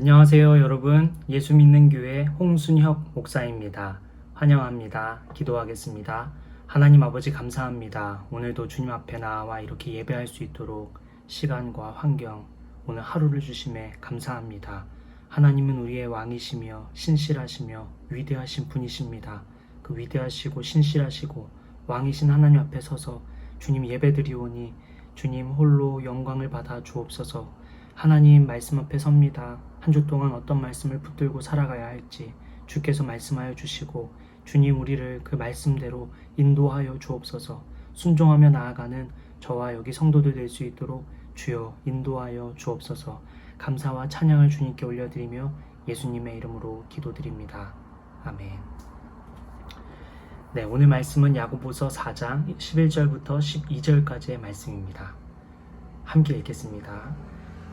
안녕하세요, 여러분. 예수 믿는 교회 홍순혁 목사입니다. 환영합니다. 기도하겠습니다. 하나님 아버지 감사합니다. 오늘도 주님 앞에 나와 이렇게 예배할 수 있도록 시간과 환경, 오늘 하루를 주심에 감사합니다. 하나님은 우리의 왕이시며 신실하시며 위대하신 분이십니다. 그 위대하시고 신실하시고 왕이신 하나님 앞에 서서 주님 예배드리오니 주님 홀로 영광을 받아 주옵소서. 하나님 말씀 앞에 섭니다. 한 주 동안 어떤 말씀을 붙들고 살아가야 할지 주께서 말씀하여 주시고 주님 우리를 그 말씀대로 인도하여 주옵소서. 순종하며 나아가는 저와 여기 성도들 될 수 있도록 주여 인도하여 주옵소서. 감사와 찬양을 주님께 올려드리며 예수님의 이름으로 기도드립니다. 아멘. 네, 오늘 말씀은 야고보서 4장 11절부터 12절까지의 말씀입니다. 함께 읽겠습니다.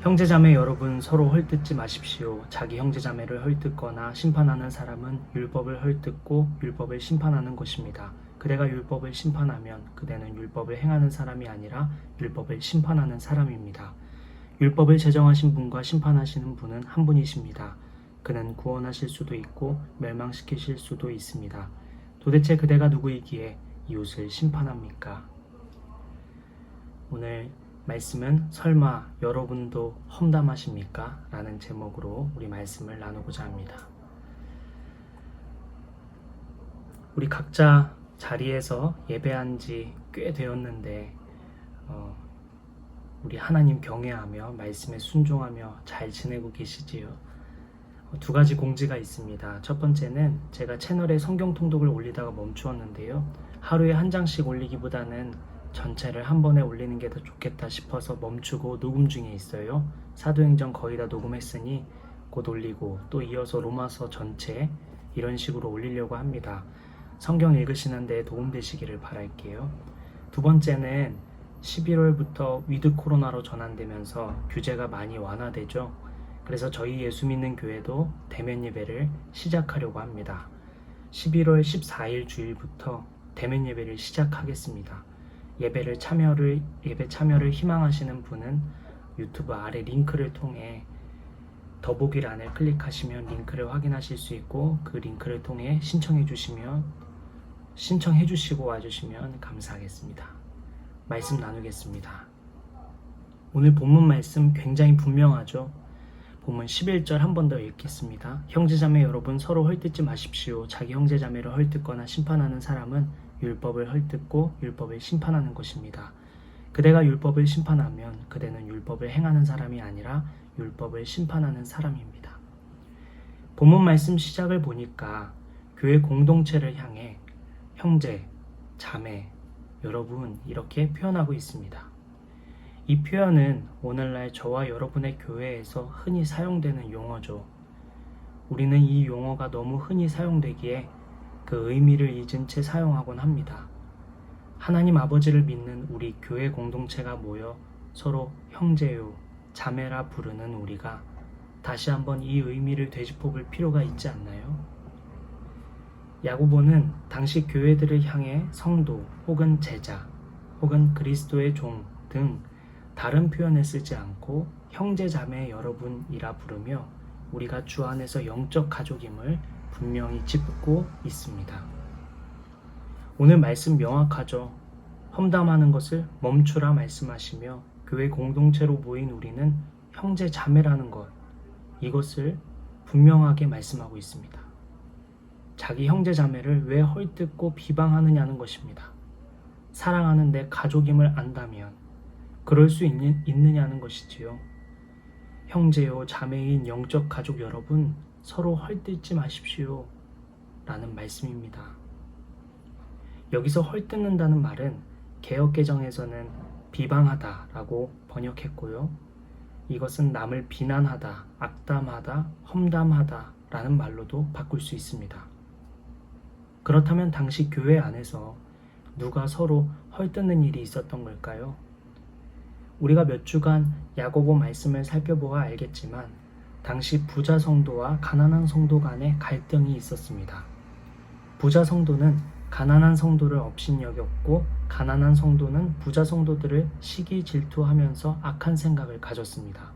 형제자매 여러분, 서로 헐뜯지 마십시오. 자기 형제자매를 헐뜯거나 심판하는 사람은 율법을 헐뜯고 율법을 심판하는 것입니다. 그대가 율법을 심판하면 그대는 율법을 행하는 사람이 아니라 율법을 심판하는 사람입니다. 율법을 제정하신 분과 심판하시는 분은 한 분이십니다. 그는 구원하실 수도 있고 멸망시키실 수도 있습니다. 도대체 그대가 누구이기에 이웃을 심판합니까? 오늘 말씀은 설마 여러분도 험담하십니까? 라는 제목으로 우리 말씀을 나누고자 합니다. 우리 각자 자리에서 예배한 지 꽤 되었는데 우리 하나님 경외하며 말씀에 순종하며 잘 지내고 계시지요? 두 가지 공지가 있습니다. 첫 번째는 제가 채널에 성경 통독을 올리다가 멈추었는데요. 하루에 한 장씩 올리기보다는 전체를 한 번에 올리는 게 더 좋겠다 싶어서 멈추고 녹음 중에 있어요. 사도행전 거의 다 녹음했으니 곧 올리고 또 이어서 로마서 전체 이런 식으로 올리려고 합니다. 성경 읽으시는 데 도움되시기를 바랄게요. 두 번째는 11월부터 위드 코로나로 전환되면서 규제가 많이 완화되죠. 그래서 저희 예수 믿는 교회도 대면 예배를 시작하려고 합니다. 11월 14일 주일부터 대면 예배를 시작하겠습니다. 예배 참여를 희망하시는 분은 유튜브 아래 링크를 통해 더보기란을 클릭하시면 링크를 확인하실 수 있고 그 링크를 통해 신청해 주시고 와주시면 감사하겠습니다. 말씀 나누겠습니다. 오늘 본문 말씀 굉장히 분명하죠. 본문 11절 한 번 더 읽겠습니다. 형제자매 여러분, 서로 헐뜯지 마십시오. 자기 형제자매를 헐뜯거나 심판하는 사람은 율법을 헐뜯고 율법을 심판하는 것입니다. 그대가 율법을 심판하면 그대는 율법을 행하는 사람이 아니라 율법을 심판하는 사람입니다. 본문 말씀 시작을 보니까 교회 공동체를 향해 형제, 자매, 여러분 이렇게 표현하고 있습니다. 이 표현은 오늘날 저와 여러분의 교회에서 흔히 사용되는 용어죠. 우리는 이 용어가 너무 흔히 사용되기에 그 의미를 잊은 채 사용하곤 합니다. 하나님 아버지를 믿는 우리 교회 공동체가 모여 서로 형제요, 자매라 부르는 우리가 다시 한번 이 의미를 되짚어볼 필요가 있지 않나요? 야고보는 당시 교회들을 향해 성도 혹은 제자 혹은 그리스도의 종 등 다른 표현을 쓰지 않고 형제 자매 여러분이라 부르며 우리가 주 안에서 영적 가족임을 분명히 짚고 있습니다. 오늘 말씀 명확하죠. 험담하는 것을 멈추라 말씀하시며 교회 공동체로 모인 우리는 형제 자매라는 것, 이것을 분명하게 말씀하고 있습니다. 자기 형제 자매를 왜 헐뜯고 비방하느냐는 것입니다. 사랑하는 내 가족임을 안다면 그럴 수 있느냐는 것이지요. 형제요 자매인 영적 가족 여러분, 서로 헐뜯지 마십시오 라는 말씀입니다. 여기서 헐뜯는다는 말은 개역개정에서는 비방하다 라고 번역했고요. 이것은 남을 비난하다, 악담하다, 험담하다 라는 말로도 바꿀 수 있습니다. 그렇다면 당시 교회 안에서 누가 서로 헐뜯는 일이 있었던 걸까요? 우리가 몇 주간 야고보 말씀을 살펴보아 알겠지만 당시 부자 성도와 가난한 성도 간의 갈등이 있었습니다. 부자 성도는 가난한 성도를 업신여겼고 가난한 성도는 부자 성도들을 시기 질투하면서 악한 생각을 가졌습니다.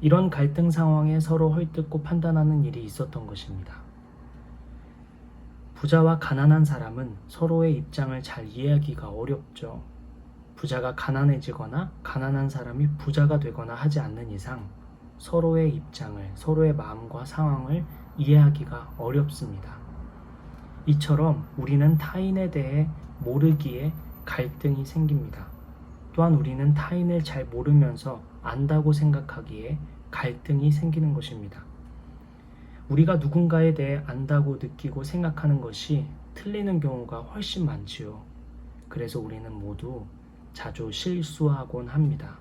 이런 갈등 상황에 서로 헐뜯고 판단하는 일이 있었던 것입니다. 부자와 가난한 사람은 서로의 입장을 잘 이해하기가 어렵죠. 부자가 가난해지거나 가난한 사람이 부자가 되거나 하지 않는 이상 서로의 입장을, 서로의 마음과 상황을 이해하기가 어렵습니다. 이처럼 우리는 타인에 대해 모르기에 갈등이 생깁니다. 또한 우리는 타인을 잘 모르면서 안다고 생각하기에 갈등이 생기는 것입니다. 우리가 누군가에 대해 안다고 느끼고 생각하는 것이 틀리는 경우가 훨씬 많지요. 그래서 우리는 모두 자주 실수하곤 합니다.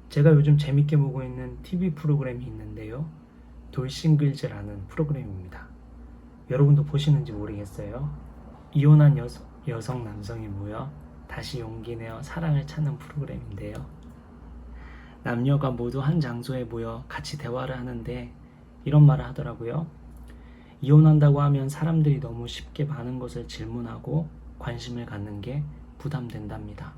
제가 요즘 재밌게 보고 있는 TV 프로그램이 있는데요. 돌싱글즈라는 프로그램입니다. 여러분도 보시는지 모르겠어요. 이혼한 여성 남성이 모여 다시 용기 내어 사랑을 찾는 프로그램인데요. 남녀가 모두 한 장소에 모여 같이 대화를 하는데 이런 말을 하더라고요. 이혼한다고 하면 사람들이 너무 쉽게 많은 것을 질문하고 관심을 갖는 게 부담된답니다.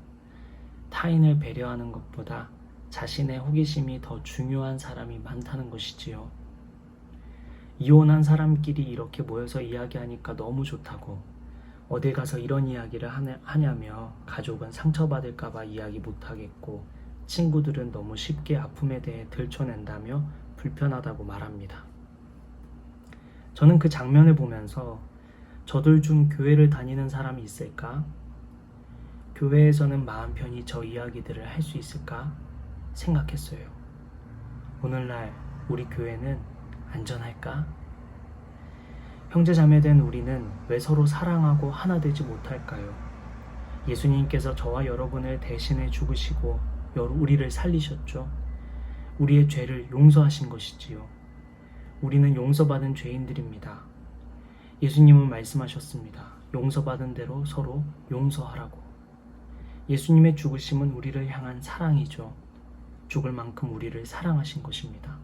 타인을 배려하는 것보다 자신의 호기심이 더 중요한 사람이 많다는 것이지요. 이혼한 사람끼리 이렇게 모여서 이야기하니까 너무 좋다고, 어딜 가서 이런 이야기를 하냐며 가족은 상처받을까봐 이야기 못하겠고 친구들은 너무 쉽게 아픔에 대해 들춰낸다며 불편하다고 말합니다. 저는 그 장면을 보면서 저들 중 교회를 다니는 사람이 있을까? 교회에서는 마음 편히 저 이야기들을 할 수 있을까? 생각했어요. 오늘날 우리 교회는 안전할까? 형제자매된 우리는 왜 서로 사랑하고 하나 되지 못할까요? 예수님께서 저와 여러분을 대신해 죽으시고 우리를 살리셨죠. 우리의 죄를 용서하신 것이지요. 우리는 용서받은 죄인들입니다. 예수님은 말씀하셨습니다. 용서받은 대로 서로 용서하라고. 예수님의 죽으심은 우리를 향한 사랑이죠. 죽을 만큼 우리를 사랑하신 것입니다.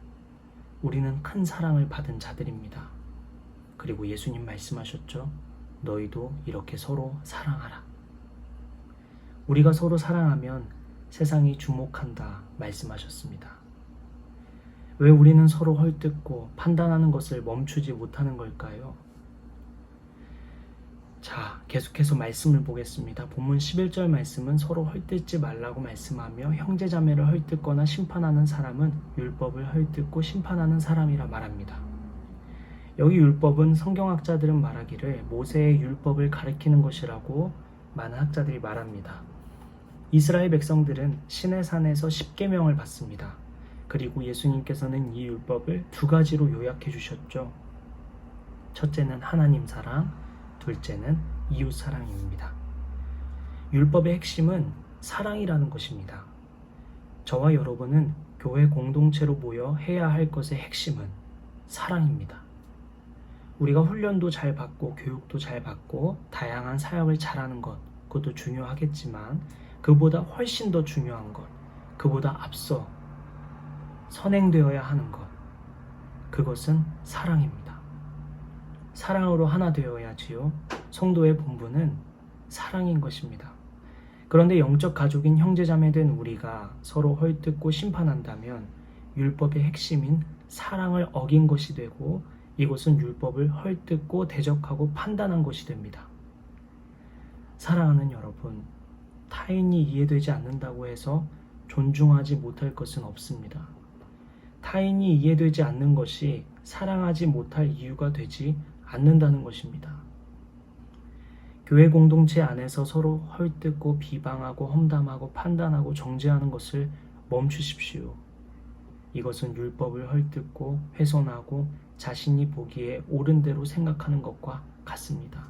우리는 큰 사랑을 받은 자들입니다. 그리고 예수님 말씀하셨죠. 너희도 이렇게 서로 사랑하라. 우리가 서로 사랑하면 세상이 주목한다 말씀하셨습니다. 왜 우리는 서로 헐뜯고 판단하는 것을 멈추지 못하는 걸까요? 자, 계속해서 말씀을 보겠습니다. 본문 11절 말씀은 서로 헐뜯지 말라고 말씀하며 형제자매를 헐뜯거나 심판하는 사람은 율법을 헐뜯고 심판하는 사람이라 말합니다. 여기 율법은 성경학자들은 말하기를 모세의 율법을 가리키는 것이라고 많은 학자들이 말합니다. 이스라엘 백성들은 시내산에서 십계명을 받습니다. 그리고 예수님께서는 이 율법을 두 가지로 요약해 주셨죠. 첫째는 하나님 사랑, 둘째는 이웃 사랑입니다. 율법의 핵심은 사랑이라는 것입니다. 저와 여러분은 교회 공동체로 모여 해야 할 것의 핵심은 사랑입니다. 우리가 훈련도 잘 받고 교육도 잘 받고 다양한 사역을 잘하는 것, 그것도 중요하겠지만 그보다 훨씬 더 중요한 것, 그보다 앞서 선행되어야 하는 것, 그것은 사랑입니다. 사랑으로 하나 되어야지요. 성도의 본분은 사랑인 것입니다. 그런데 영적 가족인 형제자매된 우리가 서로 헐뜯고 심판한다면 율법의 핵심인 사랑을 어긴 것이 되고 이것은 율법을 헐뜯고 대적하고 판단한 것이 됩니다. 사랑하는 여러분, 타인이 이해되지 않는다고 해서 존중하지 못할 것은 없습니다. 타인이 이해되지 않는 것이 사랑하지 못할 이유가 되지 않는다는 것입니다. 교회 공동체 안에서 서로 헐뜯고 비방하고 험담하고 판단하고 정죄하는 것을 멈추십시오. 이것은 율법을 헐뜯고 훼손하고 자신이 보기에 옳은 대로 생각하는 것과 같습니다.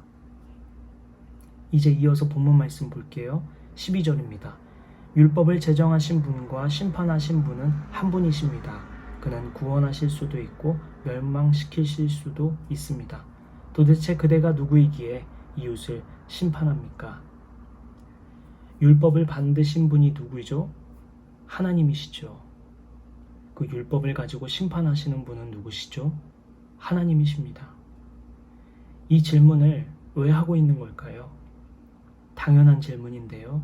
이제 이어서 본문 말씀 볼게요. 12절입니다. 율법을 제정하신 분과 심판하신 분은 한 분이십니다. 그는 구원하실 수도 있고 멸망시키실 수도 있습니다. 도대체 그대가 누구이기에 이웃을 심판합니까? 율법을 만드신 분이 누구죠? 하나님이시죠. 그 율법을 가지고 심판하시는 분은 누구시죠? 하나님이십니다. 이 질문을 왜 하고 있는 걸까요? 당연한 질문인데요.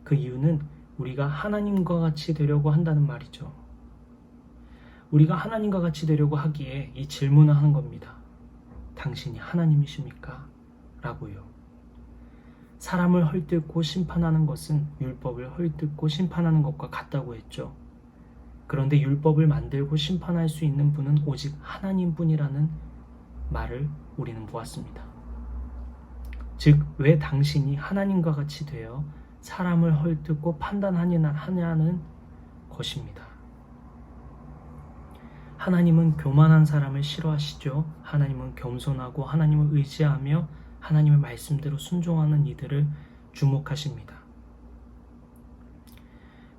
그 이유는 우리가 하나님과 같이 되려고 한다는 말이죠. 우리가 하나님과 같이 되려고 하기에 이 질문을 하는 겁니다. 당신이 하나님이십니까? 라고요. 사람을 헐뜯고 심판하는 것은 율법을 헐뜯고 심판하는 것과 같다고 했죠. 그런데 율법을 만들고 심판할 수 있는 분은 오직 하나님뿐이라는 말을 우리는 보았습니다. 즉, 왜 당신이 하나님과 같이 되어 사람을 헐뜯고 판단하냐는 것입니다. 하나님은 교만한 사람을 싫어하시죠. 하나님은 겸손하고 하나님을 의지하며 하나님의 말씀대로 순종하는 이들을 주목하십니다.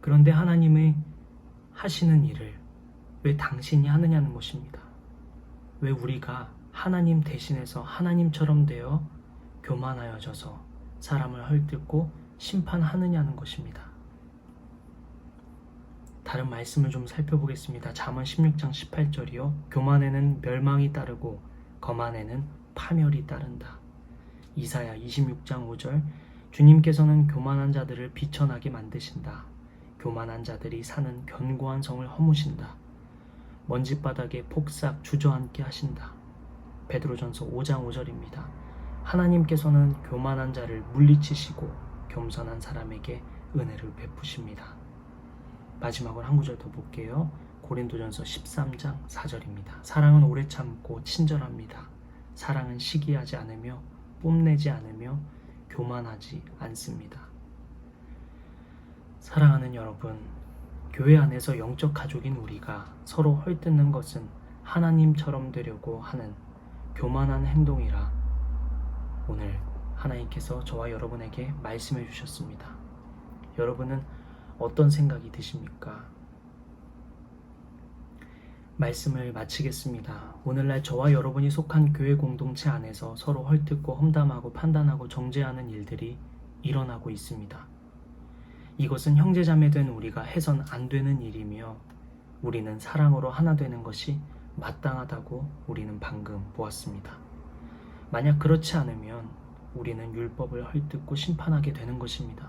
그런데 하나님의 하시는 일을 왜 당신이 하느냐는 것입니다. 왜 우리가 하나님 대신해서 하나님처럼 되어 교만하여져서 사람을 헐뜯고 심판하느냐는 것입니다. 다른 말씀을 좀 살펴보겠습니다. 잠언 16장 18절이요. 교만에는 멸망이 따르고 거만에는 파멸이 따른다. 이사야 26장 5절. 주님께서는 교만한 자들을 비천하게 만드신다. 교만한 자들이 사는 견고한 성을 허무신다. 먼지바닥에 폭삭 주저앉게 하신다. 베드로전서 5장 5절입니다. 하나님께서는 교만한 자를 물리치시고 겸손한 사람에게 은혜를 베푸십니다. 마지막으로 한 구절 더 볼게요. 고린도전서 13장 4절입니다. 사랑은 오래 참고 친절합니다. 사랑은 시기하지 않으며 뽐내지 않으며 교만하지 않습니다. 사랑하는 여러분, 교회 안에서 영적 가족인 우리가 서로 헐뜯는 것은 하나님처럼 되려고 하는 교만한 행동이라 오늘 하나님께서 저와 여러분에게 말씀해 주셨습니다. 여러분은 어떤 생각이 드십니까? 말씀을 마치겠습니다. 오늘날 저와 여러분이 속한 교회 공동체 안에서 서로 헐뜯고 험담하고 판단하고 정죄하는 일들이 일어나고 있습니다. 이것은 형제자매된 우리가 해선 안 되는 일이며 우리는 사랑으로 하나 되는 것이 마땅하다고 우리는 방금 보았습니다. 만약 그렇지 않으면 우리는 율법을 헐뜯고 심판하게 되는 것입니다.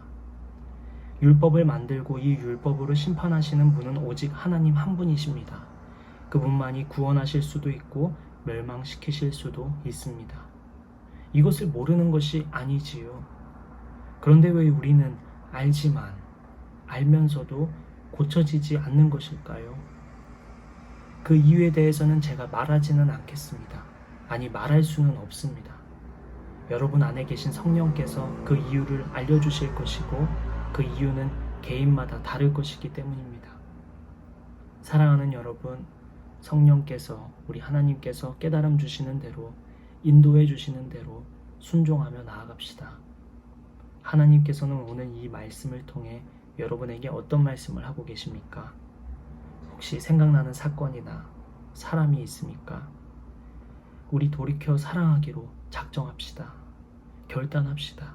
율법을 만들고 이 율법으로 심판하시는 분은 오직 하나님 한 분이십니다. 그분만이 구원하실 수도 있고 멸망시키실 수도 있습니다. 이것을 모르는 것이 아니지요. 그런데 왜 우리는 알지만 알면서도 고쳐지지 않는 것일까요? 그 이유에 대해서는 제가 말하지는 않겠습니다. 아니, 말할 수는 없습니다. 여러분 안에 계신 성령께서 그 이유를 알려주실 것이고 그 이유는 개인마다 다를 것이기 때문입니다. 사랑하는 여러분, 성령께서 우리 하나님께서 깨달음 주시는 대로 인도해 주시는 대로 순종하며 나아갑시다. 하나님께서는 오늘 이 말씀을 통해 여러분에게 어떤 말씀을 하고 계십니까? 혹시 생각나는 사건이나 사람이 있습니까? 우리 돌이켜 사랑하기로 작정합시다. 결단합시다.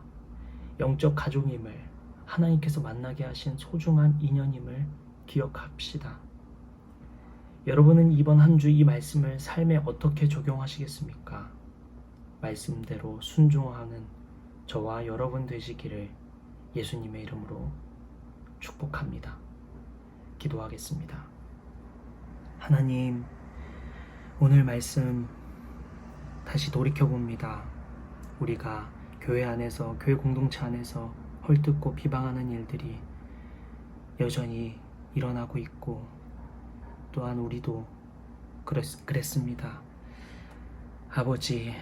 영적 가족임을 하나님께서 만나게 하신 소중한 인연임을 기억합시다. 여러분은 이번 한 주 이 말씀을 삶에 어떻게 적용하시겠습니까? 말씀대로 순종하는 저와 여러분 되시기를 예수님의 이름으로 축복합니다. 기도하겠습니다. 하나님, 오늘 말씀 다시 돌이켜봅니다. 우리가 교회 안에서, 교회 공동체 안에서 헐뜯고 비방하는 일들이 여전히 일어나고 있고 또한 우리도 그랬습니다. 아버지,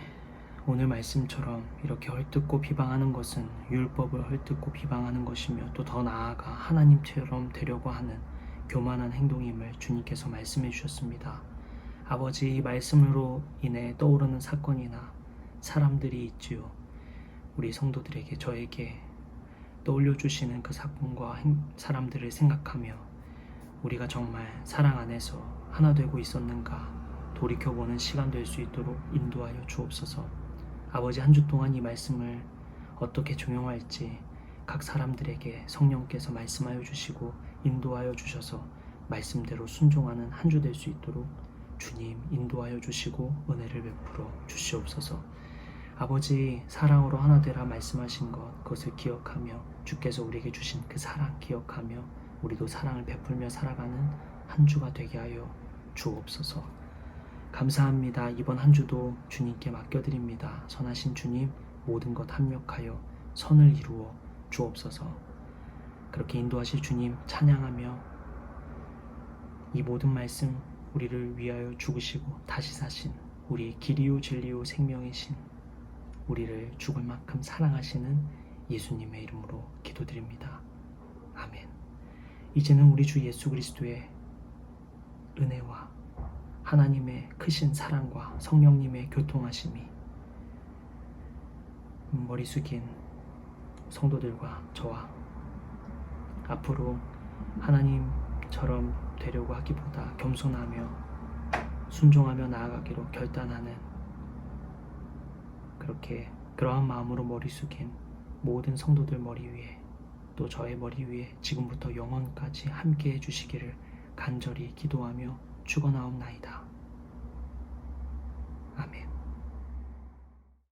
오늘 말씀처럼 이렇게 헐뜯고 비방하는 것은 율법을 헐뜯고 비방하는 것이며 또 더 나아가 하나님처럼 되려고 하는 교만한 행동임을 주님께서 말씀해 주셨습니다. 아버지, 이 말씀으로 인해 떠오르는 사건이나 사람들이 있지요. 우리 성도들에게, 저에게 떠올려 주시는 그 사건과 사람들을 생각하며 우리가 정말 사랑 안에서 하나 되고 있었는가 돌이켜보는 시간 될 수 있도록 인도하여 주옵소서. 아버지, 한 주 동안 이 말씀을 어떻게 적용할지 각 사람들에게 성령께서 말씀하여 주시고 인도하여 주셔서 말씀대로 순종하는 한 주 될 수 있도록 주님 인도하여 주시고 은혜를 베풀어 주시옵소서. 아버지 사랑으로 하나 되라 말씀하신 것, 그것을 기억하며 주께서 우리에게 주신 그 사랑 기억하며 우리도 사랑을 베풀며 살아가는 한 주가 되게 하여 주옵소서. 감사합니다. 이번 한 주도 주님께 맡겨드립니다. 선하신 주님, 모든 것 합력하여 선을 이루어 주옵소서. 그렇게 인도하실 주님 찬양하며 이 모든 말씀 우리를 위하여 죽으시고 다시 사신 우리의 길이요 진리요 생명이신 우리를 죽을 만큼 사랑하시는 예수님의 이름으로 기도드립니다. 아멘. 이제는 우리 주 예수 그리스도의 은혜와 하나님의 크신 사랑과 성령님의 교통하심이 머리 숙인 성도들과 저와 앞으로 하나님처럼 되려고 하기보다 겸손하며 순종하며 나아가기로 결단하는 그러한 마음으로 머리 숙인 모든 성도들 머리 위에 또 저의 머리 위에 지금부터 영원까지 함께 해주시기를 간절히 기도하며 축원하옵나이다.